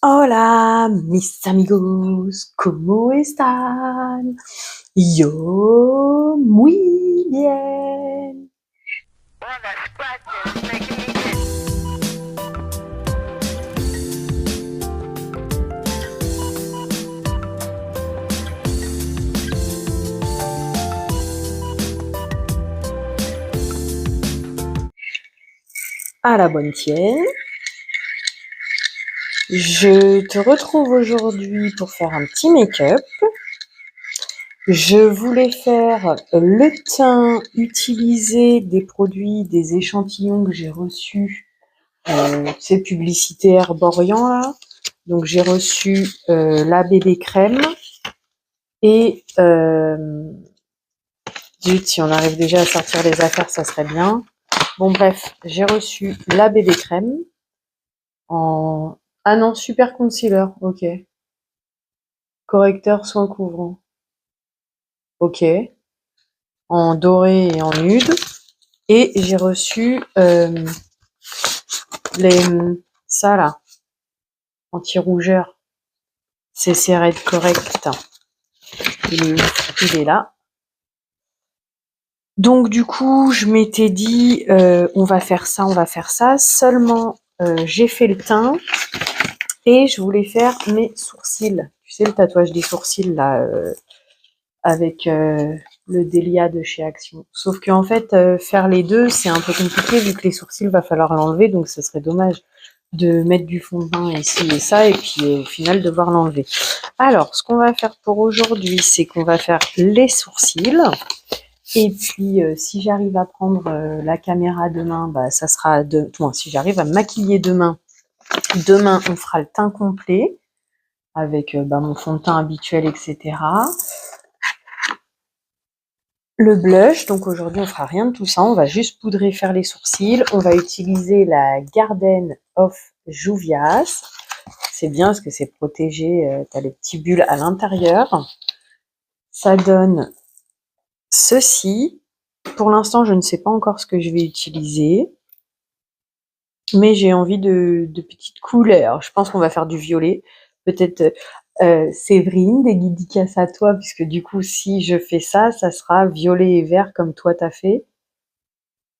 Hola, mis amigos, ¿cómo están? Yo muy bien. À la bonne tienne. Je te retrouve aujourd'hui pour faire un petit make-up. Je voulais faire le teint, utiliser des produits, des échantillons que j'ai reçus, ces publicités Herborian là. Donc j'ai reçu la bébé crème et zut, si on arrive déjà à sortir les affaires, ça serait bien. Bon bref, j'ai reçu la bébé crème en... Ah non, super concealer, ok. Correcteur soin couvrant, ok. En doré et en nude. Et j'ai reçu les ça là, anti-rougeur. C'est Red Correct. Il est là. Donc du coup, je m'étais dit, on va faire ça, on va faire ça. Seulement, j'ai fait le teint et je voulais faire mes sourcils. Tu sais, le tatouage des sourcils là, avec le Delia de chez Action. Sauf qu'en fait, faire les deux, c'est un peu compliqué vu que les sourcils, va falloir l'enlever, donc ce serait dommage de mettre du fond de teint ici et ça, et puis au final devoir l'enlever. Alors, ce qu'on va faire pour aujourd'hui, c'est qu'on va faire les sourcils. Et puis, si j'arrive à prendre la caméra demain, bah, ça sera bon, si j'arrive à me maquiller demain, on fera le teint complet avec mon fond de teint habituel, etc. Le blush, donc aujourd'hui on fera rien de tout ça, on va juste poudrer, faire les sourcils. On va utiliser la Garden of Juvias. C'est bien parce que c'est protégé, tu as les petits bulles à l'intérieur. Ça donne ceci. Pour l'instant, je ne sais pas encore ce que je vais utiliser, mais j'ai envie de petites couleurs. Je pense qu'on va faire du violet. Peut-être Séverine, des dédicaces à toi, puisque du coup, si je fais ça, ça sera violet et vert comme toi t'as fait.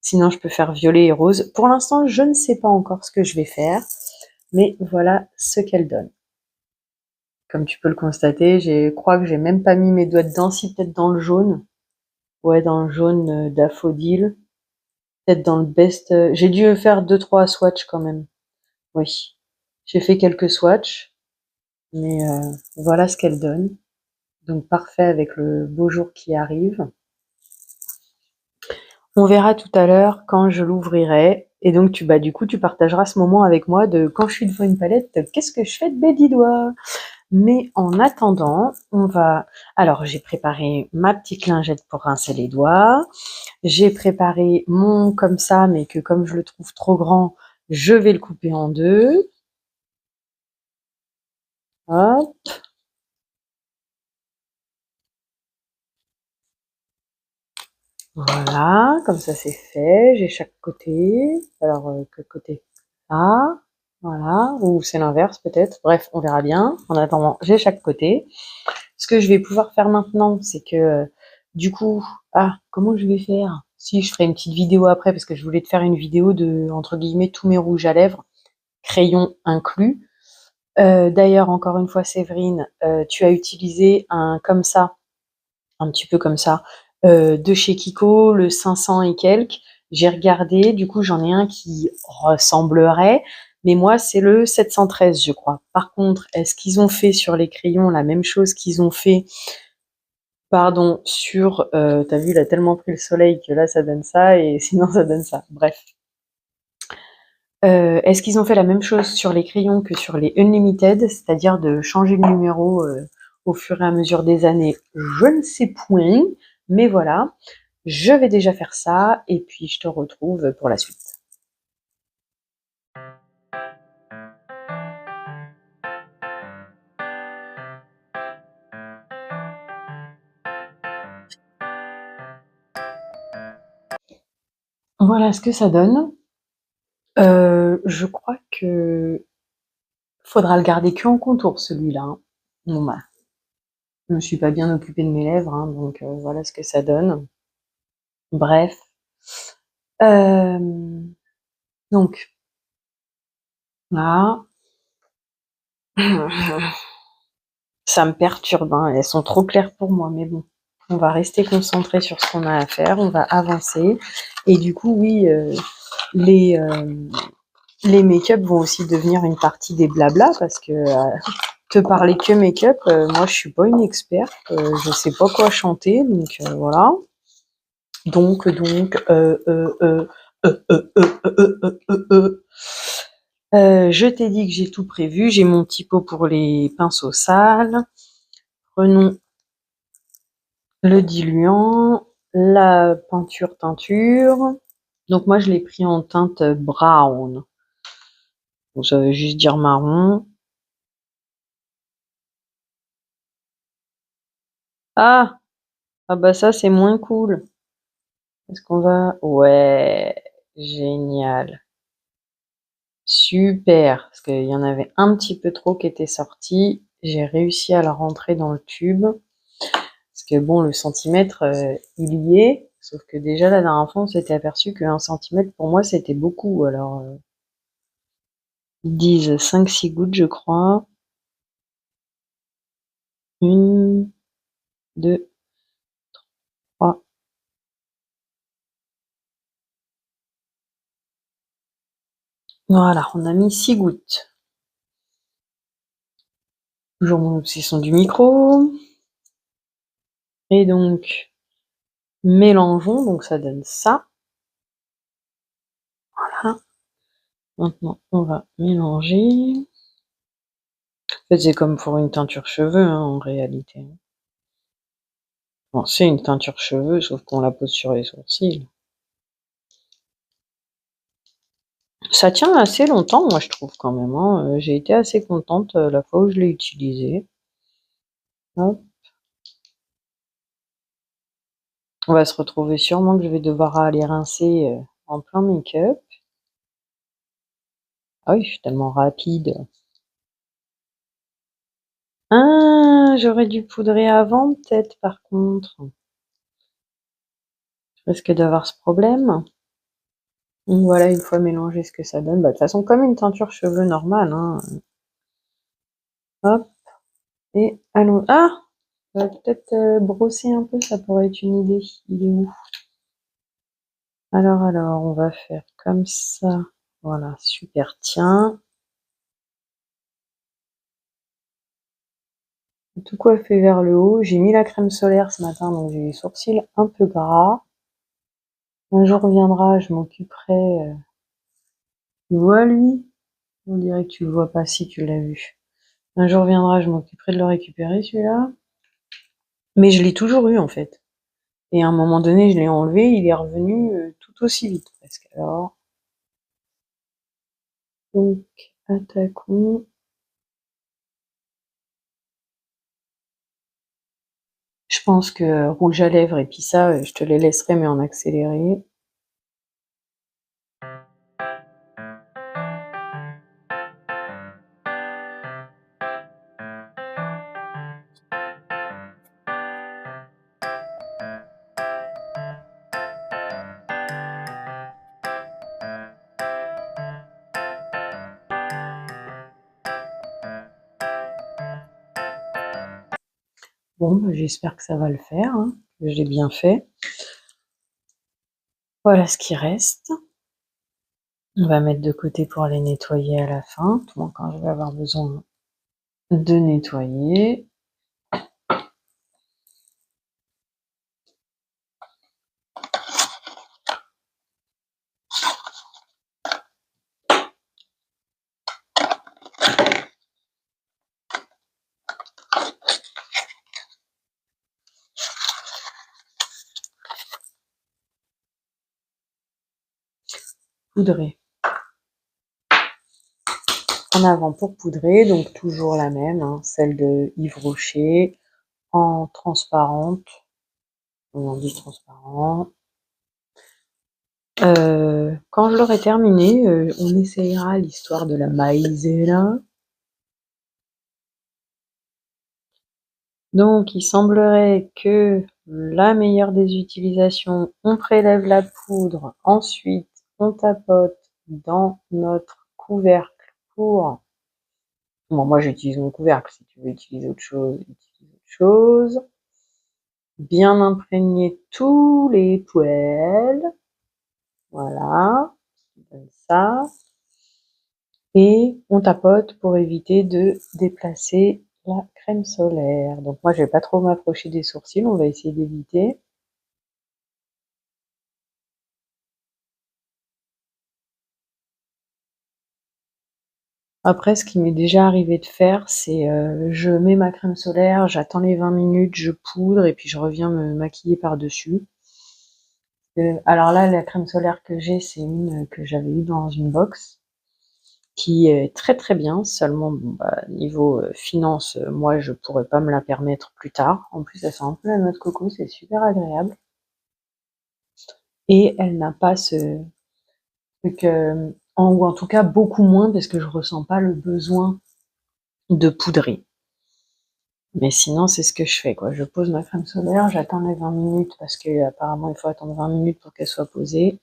Sinon, je peux faire violet et rose. Pour l'instant, je ne sais pas encore ce que je vais faire, mais voilà ce qu'elle donne. Comme tu peux le constater, je crois que j'ai même pas mis mes doigts dedans, si peut-être dans le jaune. Ouais, dans le jaune daffodil. Peut-être dans le best. J'ai dû faire 2-3 swatchs quand même. Oui. J'ai fait quelques swatchs, mais voilà ce qu'elle donne. Donc parfait avec le beau jour qui arrive. On verra tout à l'heure quand je l'ouvrirai. Et donc du coup tu partageras ce moment avec moi de quand je suis devant une palette, qu'est-ce que je fais de mes 10 doigts. Mais en attendant, on va. Alors j'ai préparé ma petite lingette pour rincer les doigts. J'ai préparé mon comme ça, mais que comme je le trouve trop grand, je vais le couper en deux. Hop. Voilà, comme ça c'est fait. J'ai chaque côté. Alors, quel côté? Ah, voilà. Ou c'est l'inverse peut-être. Bref, on verra bien. En attendant, j'ai chaque côté. Ce que je vais pouvoir faire maintenant, c'est que du coup, comment je vais faire? Si, je ferai une petite vidéo après parce que je voulais te faire une vidéo de, entre guillemets, tous mes rouges à lèvres, crayon inclus. D'ailleurs, encore une fois, Séverine, tu as utilisé un comme ça, un petit peu comme ça, de chez Kiko, le 500 et quelques. J'ai regardé, du coup, j'en ai un qui ressemblerait, mais moi, c'est le 713, je crois. Par contre, est-ce qu'ils ont fait sur les crayons la même chose qu'ils ont fait, pardon, sur, t'as vu, il a tellement pris le soleil que là, ça donne ça, et sinon, ça donne ça. Bref. Est-ce qu'ils ont fait la même chose sur les crayons que sur les Unlimited, c'est-à-dire de changer le numéro au fur et à mesure des années? Je ne sais point, mais voilà, je vais déjà faire ça et puis je te retrouve pour la suite. Voilà ce que ça donne. Je crois que Faudra le garder que en contour celui-là, hein. Bon bah, je me suis pas bien occupée de mes lèvres, hein, donc voilà ce que ça donne. Bref. Donc là, ça me perturbe, hein, elles sont trop claires pour moi, mais bon, on va rester concentré sur ce qu'on a à faire, on va avancer. Et du coup, oui, les make-up vont aussi devenir une partie des blablas parce que te parler que make-up, moi je suis pas une experte, je sais pas quoi chanter, donc voilà. Donc, je t'ai dit que j'ai tout prévu, j'ai mon petit pot pour les pinceaux sales. Prenons le diluant, la peinture teinture. Donc moi je l'ai pris en teinte brown. Donc ça veut juste dire marron. Ah! Ah bah ça c'est moins cool. Est-ce qu'on va... Ouais, génial. Super, parce qu'il y en avait un petit peu trop qui était sorti. J'ai réussi à le rentrer dans le tube. Parce que bon, le centimètre, il y est. Sauf que déjà, la dernière fois, on s'était aperçu qu'un centimètre, pour moi, c'était beaucoup. Alors, ils disent 5-6 gouttes, je crois. Une, deux, trois. Voilà, on a mis 6 gouttes. Toujours mon obsession du micro. Et donc, mélangeons. Donc, ça donne ça. Voilà. Maintenant, on va mélanger. En fait, c'est comme pour une teinture cheveux, hein, en réalité. Bon, c'est une teinture cheveux, sauf qu'on la pose sur les sourcils. Ça tient assez longtemps, moi, je trouve, quand même, hein. J'ai été assez contente la fois où je l'ai utilisé. Hop. On va se retrouver sûrement que je vais devoir aller rincer en plein make-up. Ah oui, je suis tellement rapide. Ah, j'aurais dû poudrer avant, peut-être, par contre. Je risque d'avoir ce problème. Donc voilà, une fois mélangé, ce que ça donne. Bah, de toute façon, comme une teinture cheveux normale, hein. Hop, et allons. Ah! On va peut-être brosser un peu, ça pourrait être une idée. Il est où? Alors, on va faire comme ça. Voilà, super, tiens. Tout coiffé vers le haut. J'ai mis la crème solaire ce matin, donc j'ai les sourcils un peu gras. Un jour viendra, je m'occuperai. Tu vois lui? On dirait que tu le vois pas si tu l'as vu. Un jour viendra, je m'occuperai de le récupérer celui-là. Mais je l'ai toujours eu en fait. Et à un moment donné, je l'ai enlevé, il est revenu tout aussi vite presque. Alors, donc, attaquons. Je pense que rouge à lèvres et puis ça, je te les laisserai mais en accéléré. Bon, bah, j'espère que ça va le faire, hein, que j'ai bien fait. Voilà ce qui reste. On va mettre de côté pour les nettoyer à la fin, tout quand je vais avoir besoin de nettoyer. Poudrer. En avant pour poudrer, donc toujours la même, hein, celle de Yves Rocher, en transparente. On dit transparent. Quand je l'aurai terminé, on essayera l'histoire de la maïzena. Donc, il semblerait que la meilleure des utilisations, on prélève la poudre, ensuite on tapote dans notre couvercle pour... Bon, moi j'utilise mon couvercle, si tu veux utiliser autre chose, utilise autre chose. Bien imprégner tous les poêles. Voilà, comme ça. Et on tapote pour éviter de déplacer la crème solaire. Donc moi, je vais pas trop m'approcher des sourcils, on va essayer d'éviter. Après, ce qui m'est déjà arrivé de faire, c'est je mets ma crème solaire, j'attends les 20 minutes, je poudre et puis je reviens me maquiller par-dessus. Alors là, la crème solaire que j'ai, c'est une que j'avais eue dans une box, qui est très très bien. Seulement, bon, bah, niveau finance, moi, je pourrais pas me la permettre plus tard. En plus, elle sent un peu la noix de coco, c'est super agréable. Et elle n'a pas ce truc, ou en tout cas beaucoup moins, parce que je ressens pas le besoin de poudrer. Mais sinon, c'est ce que je fais, quoi. Je pose ma crème solaire, j'attends les 20 minutes parce que apparemment il faut attendre 20 minutes pour qu'elle soit posée.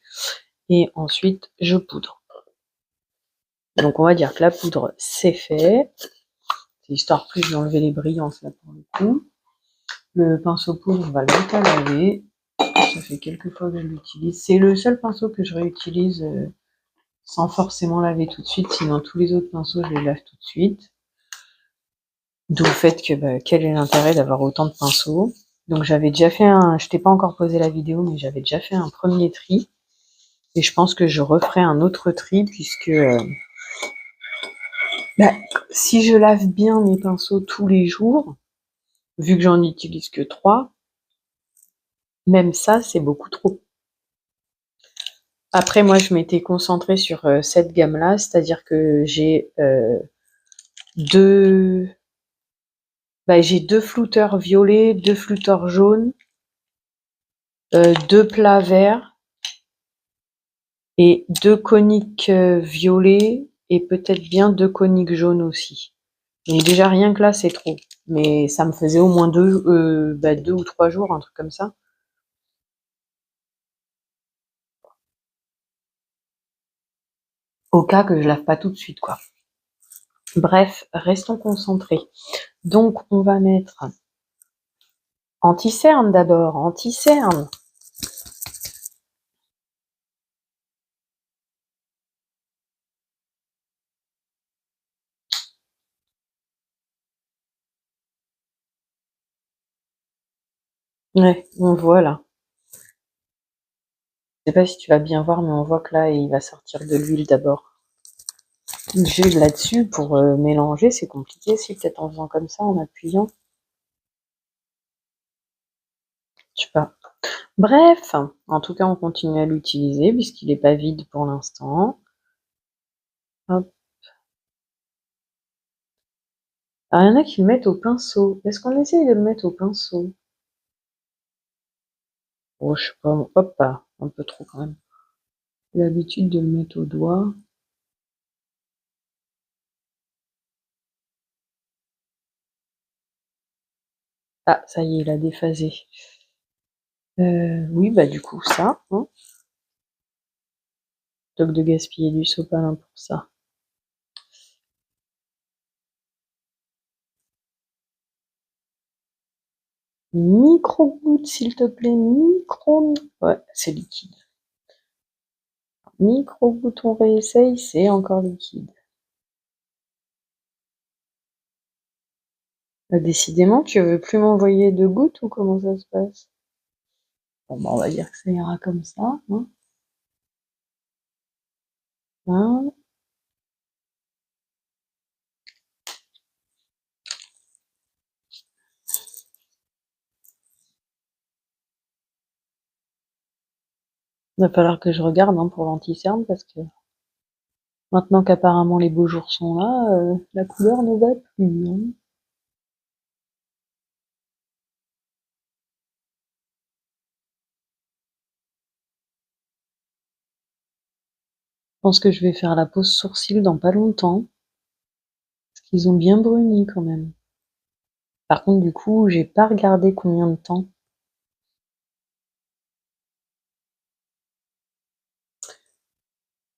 Et ensuite, je poudre. Donc on va dire que la poudre, c'est fait. C'est histoire plus d'enlever les brillances là pour le coup. Le pinceau poudre, on va le mettre à laver. Ça fait quelques fois que je l'utilise. C'est le seul pinceau que je réutilise sans forcément laver tout de suite. Sinon, tous les autres pinceaux, je les lave tout de suite. D'où le fait que quel est l'intérêt d'avoir autant de pinceaux. Donc j'avais déjà fait je t'ai pas encore posé la vidéo, mais j'avais déjà fait un premier tri. Et je pense que je referai un autre tri puisque si je lave bien mes pinceaux tous les jours, vu que j'en utilise que 3, même ça, c'est beaucoup trop. Après, moi, je m'étais concentrée sur cette gamme-là, c'est-à-dire que j'ai deux, j'ai 2 flouteurs violets, 2 flouteurs jaunes, 2 plats verts et 2 coniques violets et peut-être bien 2 coniques jaunes aussi. Donc déjà rien que là, c'est trop. Mais ça me faisait au moins 2 ou 3 jours, un truc comme ça. Au cas que je lave pas tout de suite, quoi. Bref, restons concentrés. Donc, on va mettre anti-cerne d'abord, anti-cerne. Ouais, on voit là. Je sais pas si tu vas bien voir, mais on voit que là, il va sortir de l'huile d'abord. L'huile là-dessus pour mélanger, c'est compliqué. Si peut-être en faisant comme ça, en appuyant. Je sais pas. Bref, en tout cas, on continue à l'utiliser puisqu'il n'est pas vide pour l'instant. Hop. Alors, il y en a qui le mettent au pinceau. Est-ce qu'on essaye de le mettre au pinceau? Oh, je sais pas. Hop là, un peu trop quand même. J'ai l'habitude de le mettre au doigt. Ah, ça y est, il a déphasé. Oui, bah du coup, ça, hein, plutôt que de gaspiller du sopalin pour ça. Micro-gouttes, s'il te plaît, micro... Ouais, c'est liquide. Micro-gouttes, on réessaye, c'est encore liquide. Décidément, tu veux plus m'envoyer de gouttes ou comment ça se passe? Bon, bah, on va dire que ça ira comme ça, hein. Hein. Il va falloir que je regarde hein, pour l'anti-cerne parce que maintenant qu'apparemment les beaux jours sont là, la couleur ne va plus. Hein. Je pense que je vais faire la pose sourcil dans pas longtemps. Parce qu'ils ont bien bruni quand même. Par contre, du coup, j'ai pas regardé combien de temps.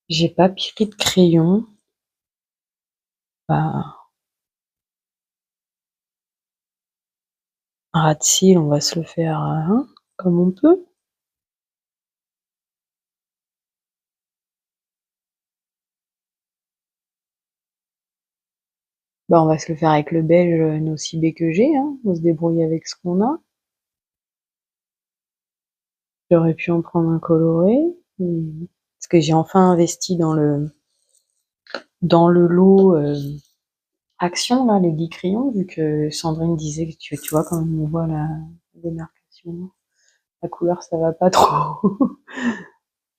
J'ai pas pris de crayon. Bah, un ras de cils, on va se le faire, hein, comme on peut. Bah, on va se le faire avec le beige, nocibé que j'ai, hein. On se débrouille avec ce qu'on a. J'aurais pu en prendre un coloré, parce que j'ai enfin investi dans le lot Action, là, les 10 crayons, vu que Sandrine disait que tu vois, quand on voit la démarcation, la couleur, ça va pas trop.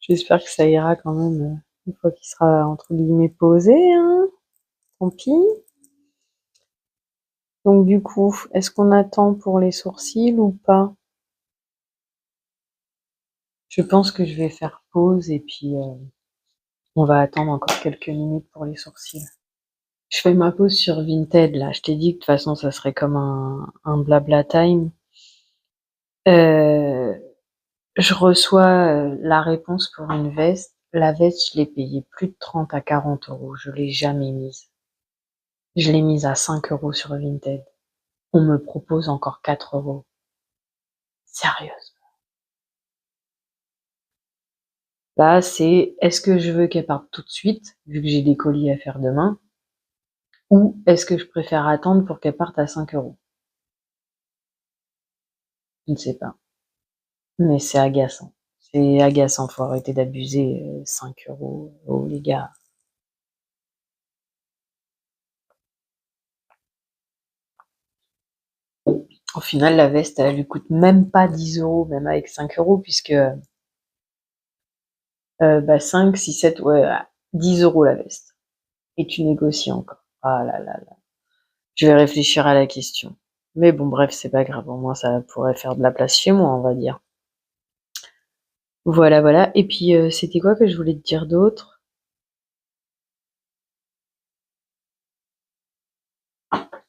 J'espère que ça ira quand même une fois qu'il sera entre guillemets posé, hein. Tant pis. Donc du coup, est-ce qu'on attend pour les sourcils ou pas? Je pense que je vais faire pause et puis on va attendre encore quelques minutes pour les sourcils. Je fais ma pause sur Vinted là. Je t'ai dit que de toute façon ça serait comme un blabla time. Euh, je reçois la réponse pour une veste. La veste, je l'ai payée plus de 30 à 40 euros. Je l'ai jamais mise. Je l'ai mise à 5 € sur Vinted. On me propose encore 4 €. Sérieuse. Là, c'est est-ce que je veux qu'elle parte tout de suite, vu que j'ai des colis à faire demain, ou est-ce que je préfère attendre pour qu'elle parte à 5 €? Je ne sais pas. Mais c'est agaçant. C'est agaçant, faut arrêter d'abuser. 5 €. Oh les gars. Au final, la veste, elle lui coûte même pas 10 €, même avec 5 €, puisque 5, 6, 7, ouais, 10 € la veste. Et tu négocies encore. Ah là là là. Je vais réfléchir à la question. Mais bon, bref, c'est pas grave. Au moins, ça pourrait faire de la place chez moi, on va dire. Voilà, voilà. Et puis, c'était quoi que je voulais te dire d'autre?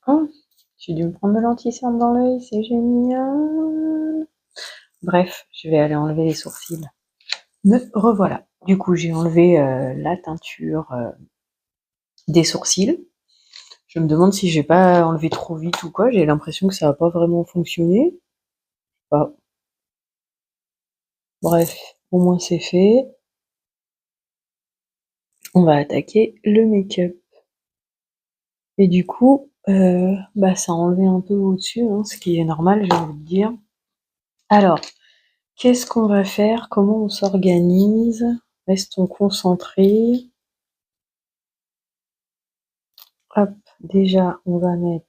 Oh, j'ai dû me prendre de l'anti-cerne dans l'œil, c'est génial. Bref, je vais aller enlever les sourcils. Me revoilà. Du coup, j'ai enlevé la teinture des sourcils. Je me demande si j'ai pas enlevé trop vite ou quoi. J'ai l'impression que ça va pas vraiment fonctionner. Bah, bref, au moins c'est fait. On va attaquer le make-up. Et du coup, ça a enlevé un peu au-dessus, hein, ce qui est normal, j'ai envie de dire. Alors, qu'est-ce qu'on va faire? Comment on s'organise? Restons concentrés. Hop, déjà, on va mettre.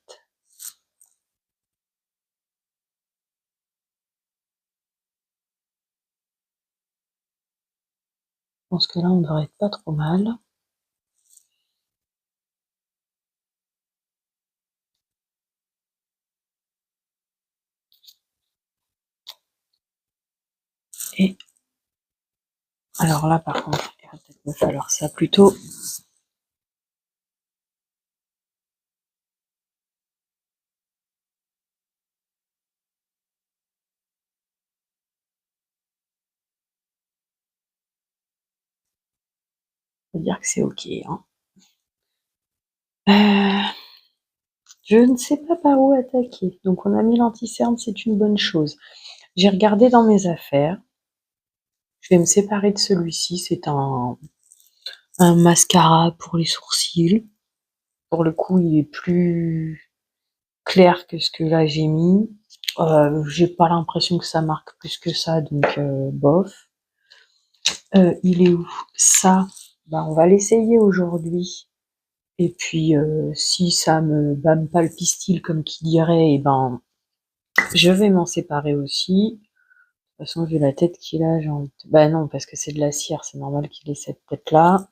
Je pense que là, on devrait être pas trop mal. Et alors là, par contre, il va peut-être me falloir ça plutôt. On va dire que c'est ok, hein. Je ne sais pas par où attaquer. Donc, on a mis l'anti-cerne, c'est une bonne chose. J'ai regardé dans mes affaires. Je vais me séparer de celui-ci. C'est un mascara pour les sourcils. Pour le coup, il est plus clair que ce que là j'ai mis. J'ai pas l'impression que ça marque plus que ça, donc bof. Il est où? Ça, bah, on va l'essayer aujourd'hui. Et puis, si ça me bâme pas le pistil, comme qui dirait, et ben, je vais m'en séparer aussi. De toute façon, vu la tête qu'il a, j'ai envie de... Bah non, parce que c'est de la cire, c'est normal qu'il ait cette tête-là.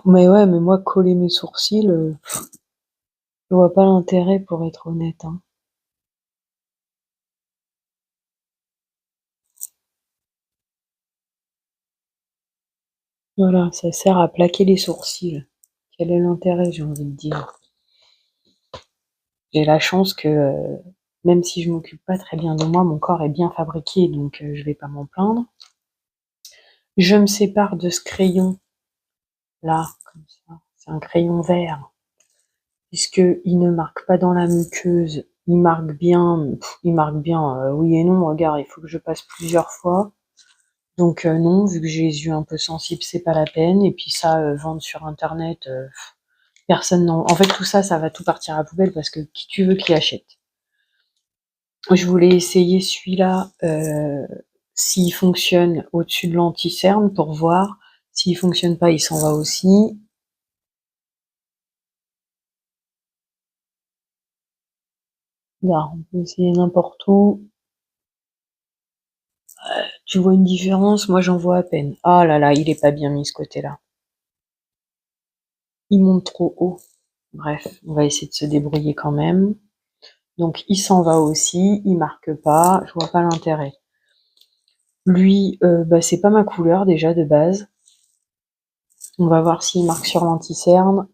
Mais ouais, mais moi, coller mes sourcils, je vois pas l'intérêt pour être honnête, hein. Voilà, ça sert à plaquer les sourcils. Quel est l'intérêt, j'ai envie de dire? J'ai la chance que, même si je m'occupe pas très bien de moi, mon corps est bien fabriqué, donc je vais pas m'en plaindre. Je me sépare de ce crayon là, comme ça. C'est un crayon vert, puisqu'il ne marque pas dans la muqueuse. Il marque bien, oui et non. Regarde, il faut que je passe plusieurs fois. Donc non, vu que j'ai les yeux un peu sensibles, c'est pas la peine. Et puis ça, vendre sur internet, personne n'en. En fait, tout ça, ça va tout partir à la poubelle parce que qui tu veux qui achète. Je voulais essayer celui-là, s'il fonctionne au-dessus de l'anti-cerne pour voir. S'il fonctionne pas, il s'en va aussi. Là, on peut essayer n'importe où. Tu vois une différence? Moi, j'en vois à peine. Ah là là, il est pas bien mis ce côté-là. Il monte trop haut. Bref, on va essayer de se débrouiller quand même. Donc, il s'en va aussi. Il marque pas. Je vois pas l'intérêt. Lui, bah, c'est pas ma couleur déjà de base. On va voir s'il marque sur l'anti-cerne.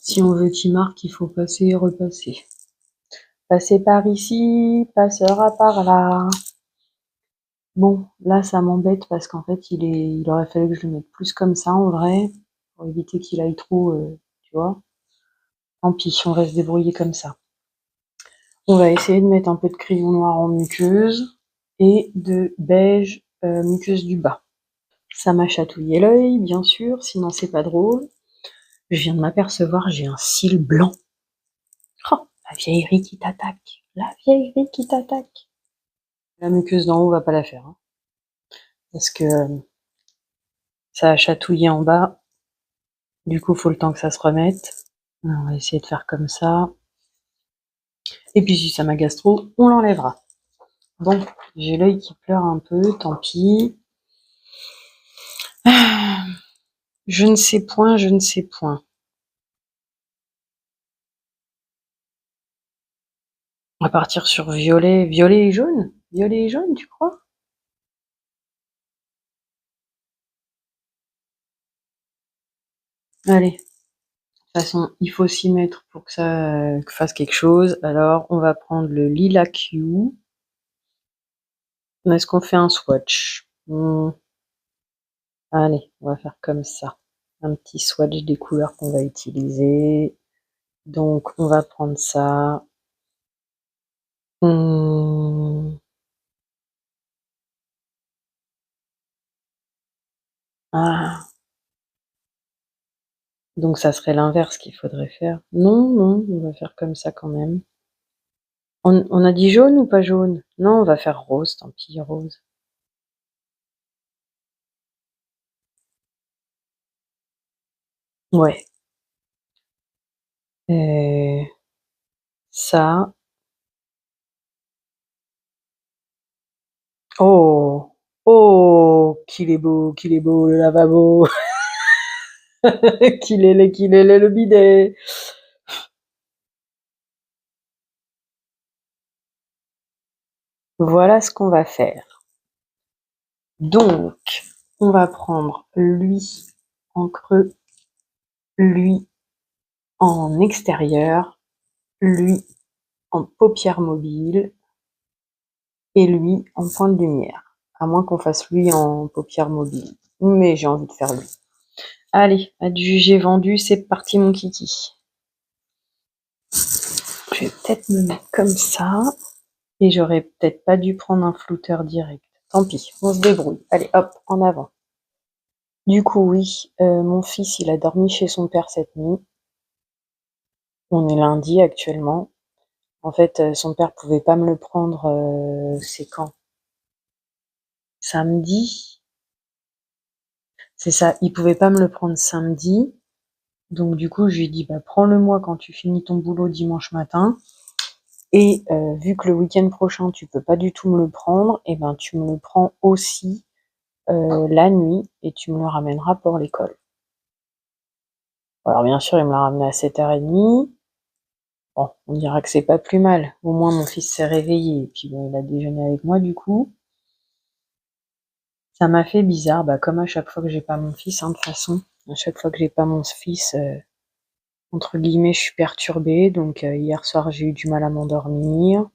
Si on veut qu'il marque, il faut passer et repasser. Passer par ici, passera par là. Bon, là, ça m'embête parce qu'en fait, il aurait fallu que je le mette plus comme ça, en vrai, pour éviter qu'il aille trop, tu vois. Tant pis, on va se débrouiller comme ça. On va essayer de mettre un peu de crayon noir en muqueuse et de beige muqueuse du bas. Ça m'a chatouillé l'œil, bien sûr, sinon c'est pas drôle. Je viens de m'apercevoir, j'ai un cil blanc. Oh, la vieillerie qui t'attaque. La vieillerie qui t'attaque. La muqueuse d'en haut va pas la faire, hein, parce que ça a chatouillé en bas. Du coup, faut le temps que ça se remette. On va essayer de faire comme ça. Et puis si ça m'agace trop, on l'enlèvera. Bon, j'ai l'œil qui pleure un peu, tant pis. Je ne sais point, je ne sais point. On va partir sur violet, violet et jaune. Violet et jaune, tu crois? Allez. De toute façon, il faut s'y mettre pour que ça fasse quelque chose. Alors, on va prendre le lilac hue. Est-ce qu'on fait un swatch? Allez, on va faire comme ça. Un petit swatch des couleurs qu'on va utiliser. Donc, on va prendre ça. Hum, Ah, donc ça serait l'inverse qu'il faudrait faire. Non, non, on va faire comme ça quand même. On a dit jaune ou pas jaune? Non, on va faire rose, tant pis, rose. Ouais. Euh, ça. Oh, oh, qu'il est beau, le lavabo. Qu'il est laid, le bidet. Voilà ce qu'on va faire. Donc, on va prendre lui en creux, lui en extérieur, lui en paupière mobile et lui en point de lumière. À moins qu'on fasse lui en paupière mobile. Mais j'ai envie de faire lui. Allez, adjugé vendu, c'est parti mon kiki. Je vais peut-être me mettre comme ça. Et j'aurais peut-être pas dû prendre un flouteur direct. Tant pis, on se débrouille. Allez, hop, en avant. Du coup, oui, mon fils, il a dormi chez son père cette nuit. On est lundi actuellement. En fait, son père pouvait pas me le prendre, c'est quand? Samedi? C'est ça, il pouvait pas me le prendre samedi. Donc du coup, je lui ai dit, bah prends-le-moi quand tu finis ton boulot dimanche matin. Et vu que le week-end prochain, tu peux pas du tout me le prendre, et ben tu me le prends aussi la nuit et tu me le ramèneras pour l'école. Alors bien sûr, il me l'a ramené à 7h30. Bon, on dira que c'est pas plus mal. Au moins, mon fils s'est réveillé. Et puis, bon, il a déjeuné avec moi, du coup. Ça m'a fait bizarre, bah, comme à chaque fois que j'ai pas mon fils, hein, de toute façon. À chaque fois que j'ai pas mon fils, entre guillemets, je suis perturbée. Donc, hier soir, j'ai eu du mal à m'endormir.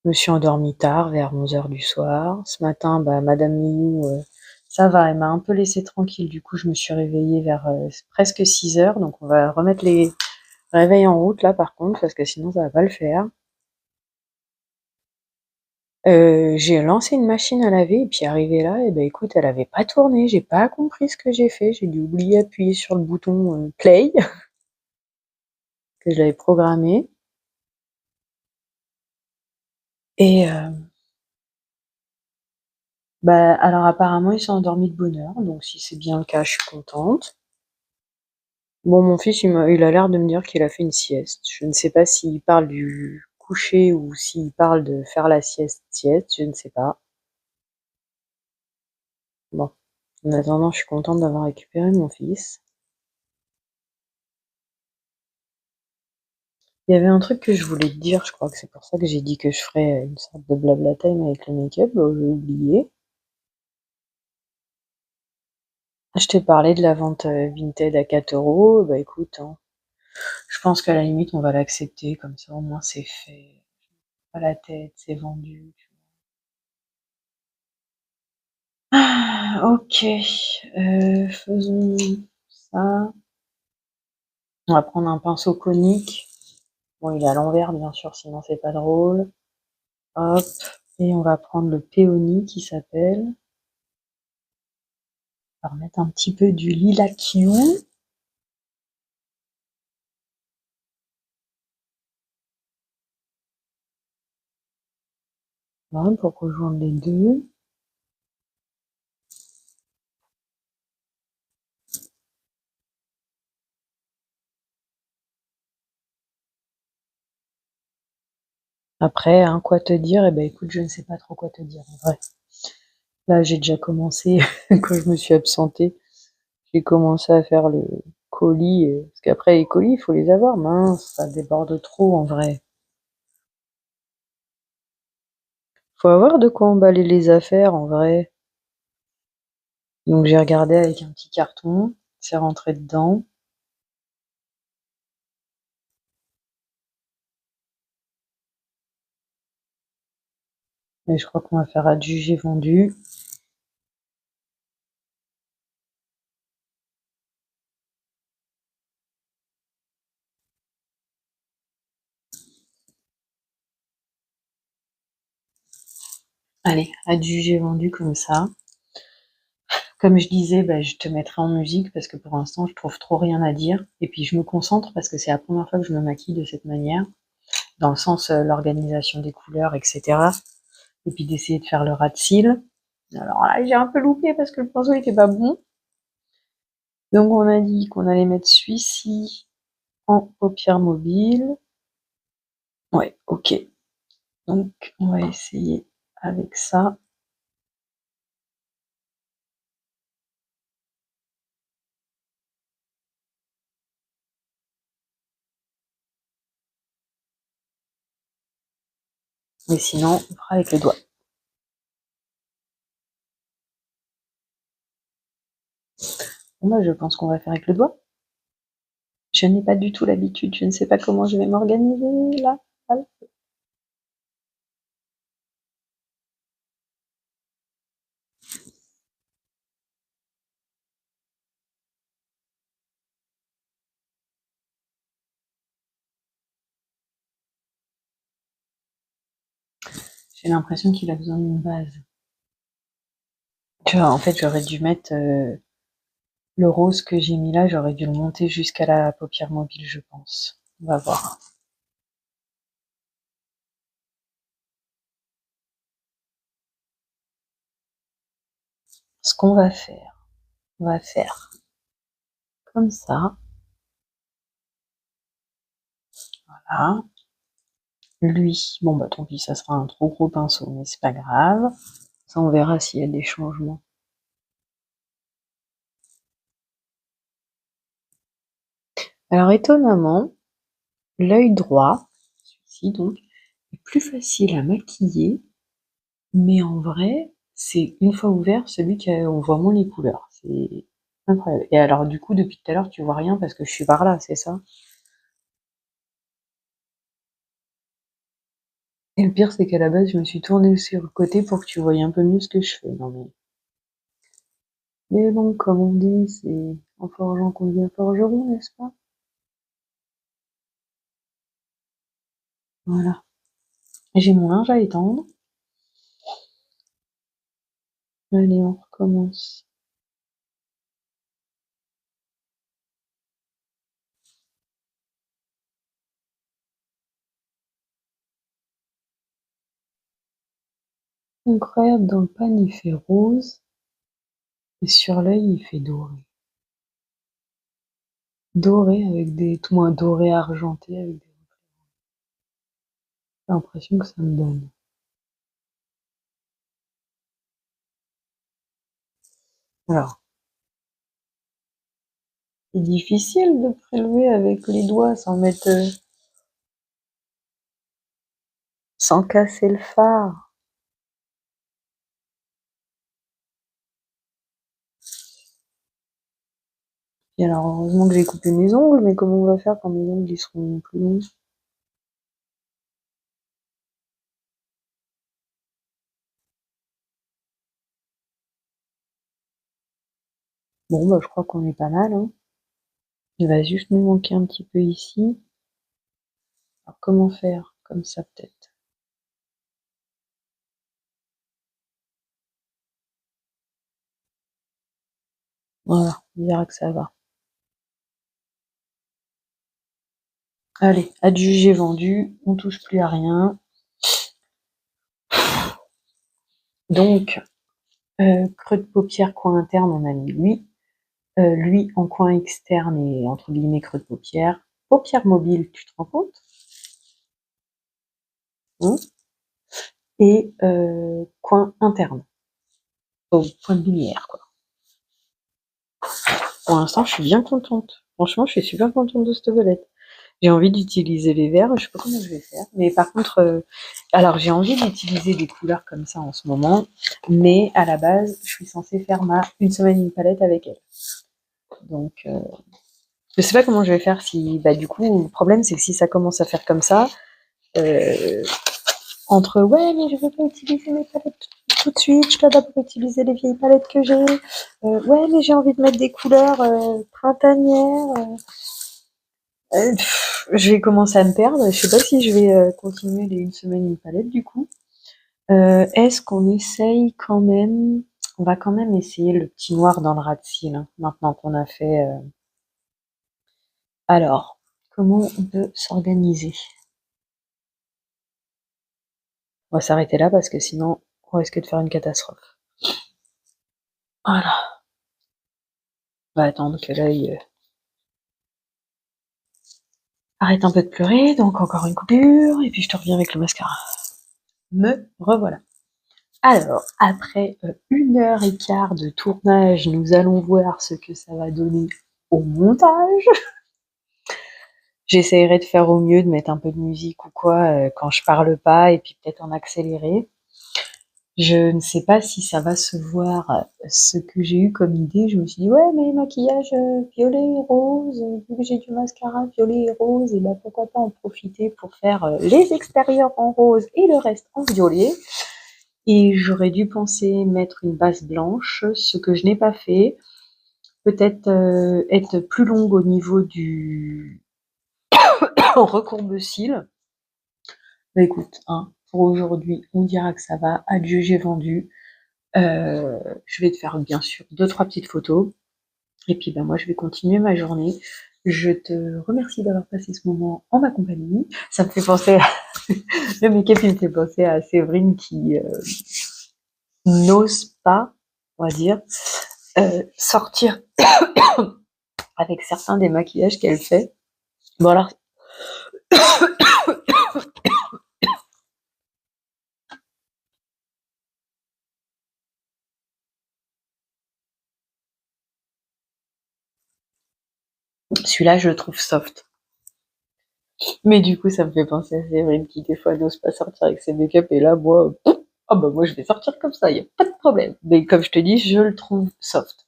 Je me suis endormie tard, vers 11 heures du soir. Ce matin, bah, Madame Liu, ça va, elle m'a un peu laissée tranquille. Du coup, je me suis réveillée vers presque 6 heures. Donc, on va remettre les réveils en route là, par contre, parce que sinon, ça va pas le faire. J'ai lancé une machine à laver et puis arrivée là, et ben écoute, elle avait pas tourné. J'ai pas compris ce que j'ai fait. J'ai dû oublier d'appuyer sur le bouton play que je l'avais programmé. Et bah alors apparemment, il s'est endormi de bonne heure. Donc si c'est bien le cas, je suis contente. Bon, mon fils, il a l'air de me dire qu'il a fait une sieste. Je ne sais pas s'il parle du coucher ou s'il parle de faire la sieste, je ne sais pas. Bon, en attendant, je suis contente d'avoir récupéré mon fils. Il y avait un truc que je voulais te dire, je crois que c'est pour ça que j'ai dit que je ferais une sorte de blabla time avec le make-up, bah, j'ai oublié. Je t'ai parlé de la vente Vinted à 4 €, bah écoute, hein, je pense qu'à la limite on va l'accepter, comme ça au moins c'est fait. Pas la tête, c'est vendu. Ah, ok, faisons ça. On va prendre un pinceau conique. Bon, il est à l'envers bien sûr, sinon c'est pas drôle. Hop, et on va prendre le péony qui s'appelle. On va remettre un petit peu du lilac Q. Voilà, pour rejoindre les deux. Après, hein, quoi te dire? Eh ben écoute, je ne sais pas trop quoi te dire en vrai. Là, j'ai déjà commencé, quand je me suis absentée, j'ai commencé à faire le colis, parce qu'après les colis, il faut les avoir. Mince, ça déborde trop en vrai. Faut avoir de quoi emballer les affaires en vrai. Donc j'ai regardé avec un petit carton, c'est rentré dedans. Et je crois qu'on va faire adjugé vendu. Allez, adjugé vendu comme ça. Comme je disais, bah, je te mettrai en musique parce que pour l'instant, je trouve trop rien à dire. Et puis je me concentre parce que c'est la première fois que je me maquille de cette manière, dans le sens l'organisation des couleurs, etc. Et puis d'essayer de faire le ras de cils. Alors là, j'ai un peu loupé parce que le pinceau était pas bon. Donc on a dit qu'on allait mettre celui-ci en paupière mobile. Ouais, ok. Donc on va essayer avec ça. Mais sinon, on fera avec le doigt. Bon, bah, je pense qu'on va faire avec le doigt. Je n'ai pas du tout l'habitude, je ne sais pas comment je vais m'organiser là. J'ai l'impression qu'il a besoin d'une base. Tu vois, en fait, j'aurais dû mettre le rose que j'ai mis là, j'aurais dû le monter jusqu'à la paupière mobile, je pense. On va voir. Ce qu'on va faire, on va faire comme ça. Voilà. Lui, bon bah tant pis, ça sera un trop gros pinceau, mais c'est pas grave. Ça, on verra s'il y a des changements. Alors étonnamment, l'œil droit, celui-ci donc, est plus facile à maquiller, mais en vrai, c'est une fois ouvert, celui qu'on voit moins les couleurs. C'est incroyable. Et alors du coup, depuis tout à l'heure, tu vois rien parce que je suis par là, c'est ça? Et le pire, c'est qu'à la base, je me suis tournée sur le côté pour que tu voyes un peu mieux ce que je fais. Non mais bon, comme on dit, c'est en forgeant qu'on devient forgeron, n'est-ce pas? Voilà. J'ai mon linge à étendre. Allez, on recommence. Incroyable, dans le pan, il fait rose, et sur l'œil, il fait doré. Doré avec des... tout moins doré argenté avec des... J'ai l'impression que ça me donne. Alors, c'est difficile de prélever avec les doigts sans mettre... sans casser le fard. Et alors, heureusement que j'ai coupé mes ongles, mais comment on va faire quand mes ongles ils seront plus longs? Bon, bah, je crois qu'on est pas mal, hein. Il va juste nous manquer un petit peu ici. Alors, comment faire? Comme ça, peut-être. Voilà, on verra que ça va. Allez, adjugé vendu, on touche plus à rien. Donc, creux de paupière, coin interne, on a mis lui. Lui en coin externe et entre guillemets creux de paupière. Paupière mobile, tu te rends compte? Hein? Et coin interne, au point de lumière, quoi. Pour l'instant, je suis bien contente. Franchement, je suis super contente de cette belette. J'ai envie d'utiliser les verts, je sais pas comment je vais faire. Mais par contre, alors j'ai envie d'utiliser des couleurs comme ça en ce moment, mais à la base, je suis censée faire ma une semaine une palette avec elle. Donc, je sais pas comment je vais faire si, bah du coup, le problème c'est que si ça commence à faire comme ça, euh, entre ouais mais je veux pas utiliser mes palettes tout de suite, je dois d'abord utiliser les vieilles palettes que j'ai, ouais mais j'ai envie de mettre des couleurs printanières, je vais commencer à me perdre. Je sais pas si je vais continuer les une semaine une palette du coup. Est-ce qu'on essaye quand même? On va quand même essayer le petit noir dans le ras de cils, hein, maintenant qu'on a fait. Alors, comment on peut s'organiser? On va s'arrêter là parce que sinon on risque de faire une catastrophe. Voilà. On va attendre que l'œil arrête un peu de pleurer, donc encore une coupure, et puis je te reviens avec le mascara. Me revoilà. Alors, après 1 heure et quart de tournage, nous allons voir ce que ça va donner au montage. J'essayerai de faire au mieux, de mettre un peu de musique ou quoi quand je parle pas, et puis peut-être en accéléré. Je ne sais pas si ça va se voir ce que j'ai eu comme idée. Je me suis dit, ouais, mais maquillage violet et rose, vu que j'ai du mascara violet et rose, et bah pourquoi pas en profiter pour faire les extérieurs en rose et le reste en violet. Et j'aurais dû penser mettre une base blanche, ce que je n'ai pas fait. Peut-être être plus longue au niveau du recourbe-cils. Bah écoute, hein, pour aujourd'hui, on dira que ça va. Adieu, j'ai vendu. Je vais te faire bien sûr 2-3 petites photos. Et puis ben moi, je vais continuer ma journée. Je te remercie d'avoir passé ce moment en ma compagnie. Ça me fait penser à... le make-up, il me fait penser à Séverine qui n'ose pas, on va dire, sortir avec certains des maquillages qu'elle fait. Bon alors, celui-là, je le trouve soft. Mais du coup, ça me fait penser à Séverine qui, des fois, n'ose pas sortir avec ses make-up. Et là, moi, oh bah moi, je vais sortir comme ça, il n'y a pas de problème. Mais comme je te dis, je le trouve soft.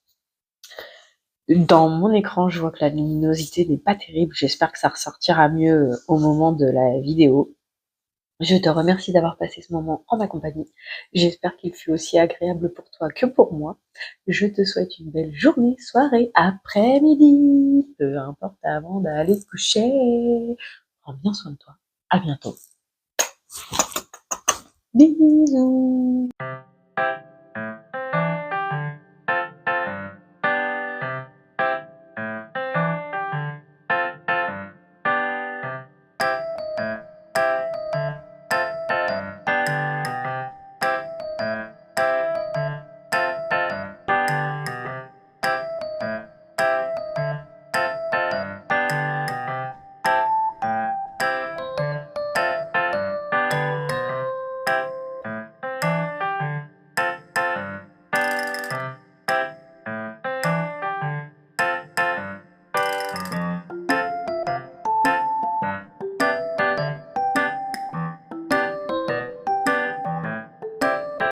Dans mon écran, je vois que la luminosité n'est pas terrible. J'espère que ça ressortira mieux au moment de la vidéo. Je te remercie d'avoir passé ce moment en ma compagnie. J'espère qu'il fut aussi agréable pour toi que pour moi. Je te souhaite une belle journée, soirée, après-midi, peu importe avant d'aller te coucher. Prends bien soin de toi. À bientôt. Bisous.